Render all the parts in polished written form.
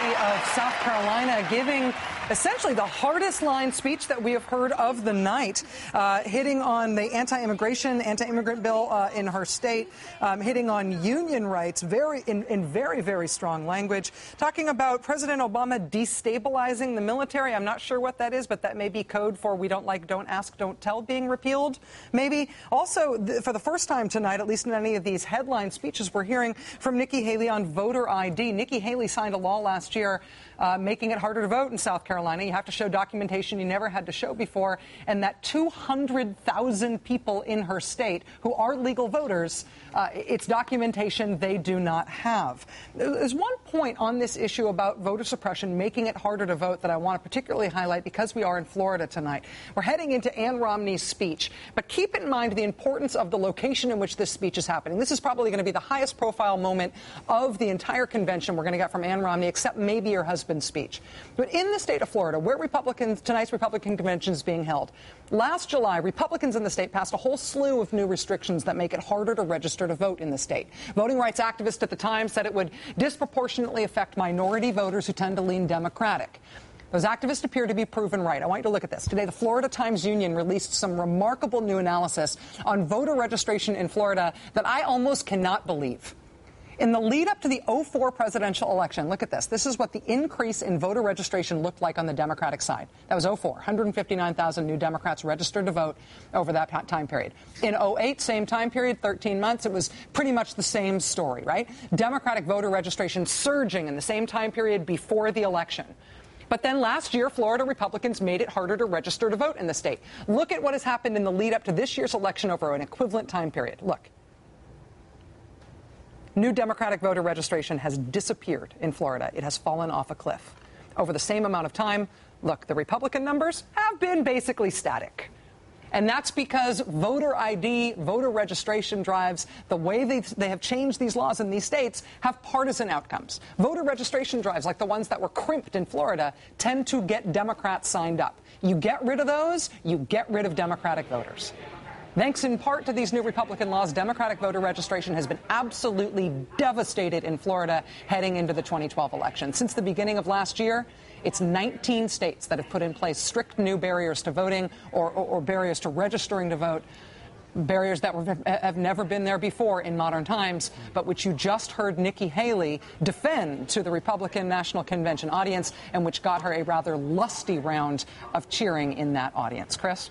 of South Carolina giving essentially the hardest line speech that we have heard of the night, hitting on the anti-immigrant bill in her state, hitting on union rights in very, very strong language, talking about President Obama destabilizing the military. I'm not sure what that is, but that may be code for we don't like, don't ask, don't tell being repealed, maybe. Also, for the first time tonight, at least in any of these headline speeches, we're hearing from Nikki Haley on voter ID. Nikki Haley signed a law last year making it harder to vote in South Carolina. You have to show documentation you never had to show before, and that 200,000 people in her state who are legal voters, it's documentation they do not have. There's one point on this issue about voter suppression making it harder to vote that I want to particularly highlight because we are in Florida tonight. We're heading into Ann Romney's speech, but keep in mind the importance of the location in which this speech is happening. This is probably going to be the highest profile moment of the entire convention we're going to get from Ann Romney, except maybe her husband's speech. But in the state of Florida, where tonight's Republican convention is being held, last July, Republicans in the state passed a whole slew of new restrictions that make it harder to register to vote in the state. Voting rights activists at the time said it would disproportionately affect minority voters who tend to lean Democratic. Those activists appear to be proven right. I want you to look at this. Today, the Florida Times-Union released some remarkable new analysis on voter registration in Florida that I almost cannot believe. In the lead up to the 2004 presidential election, look at this. This is what the increase in voter registration looked like on the Democratic side. That was 2004. 159,000 new Democrats registered to vote over that time period. In 2008, same time period, 13 months, it was pretty much the same story, right? Democratic voter registration surging in the same time period before the election. But then last year, Florida Republicans made it harder to register to vote in the state. Look at what has happened in the lead up to this year's election over an equivalent time period. Look. New Democratic voter registration has disappeared in Florida. It has fallen off a cliff. Over the same amount of time, look, the Republican numbers have been basically static. And that's because voter ID, voter registration drives, the way they have changed these laws in these states, have partisan outcomes. Voter registration drives, like the ones that were crimped in Florida, tend to get Democrats signed up. You get rid of those, you get rid of Democratic voters. Thanks in part to these new Republican laws, Democratic voter registration has been absolutely devastated in Florida heading into the 2012 election. Since the beginning of last year, it's 19 states that have put in place strict new barriers to voting or barriers to registering to vote, barriers that have never been there before in modern times, but which you just heard Nikki Haley defend to the Republican National Convention audience and which got her a rather lusty round of cheering in that audience. Chris?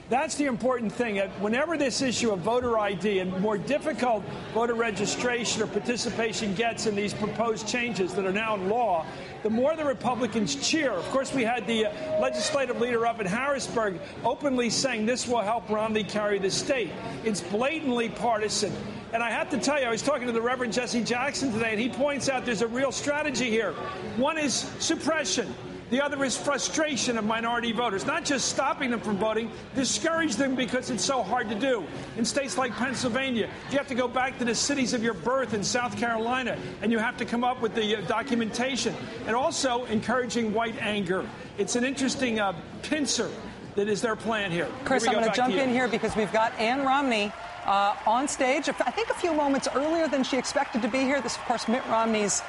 That's the important thing. Whenever this issue of voter ID and more difficult voter registration or participation gets in these proposed changes that are now in law, the more the Republicans cheer. Of course, we had the legislative leader up in Harrisburg openly saying this will help Romney carry the state. It's blatantly partisan. And I have to tell you, I was talking to the Reverend Jesse Jackson today, and he points out there's a real strategy here. One is suppression. The other is frustration of minority voters, not just stopping them from voting, discourage them because it's so hard to do. In states like Pennsylvania, you have to go back to the cities of your birth in South Carolina, and you have to come up with the documentation. And also encouraging white anger. It's an interesting pincer that is their plan here. Chris, I'm going to jump in here because we've got Ann Romney on stage, I think a few moments earlier than she expected to be here. This, of course, Mitt Romney's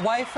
wife.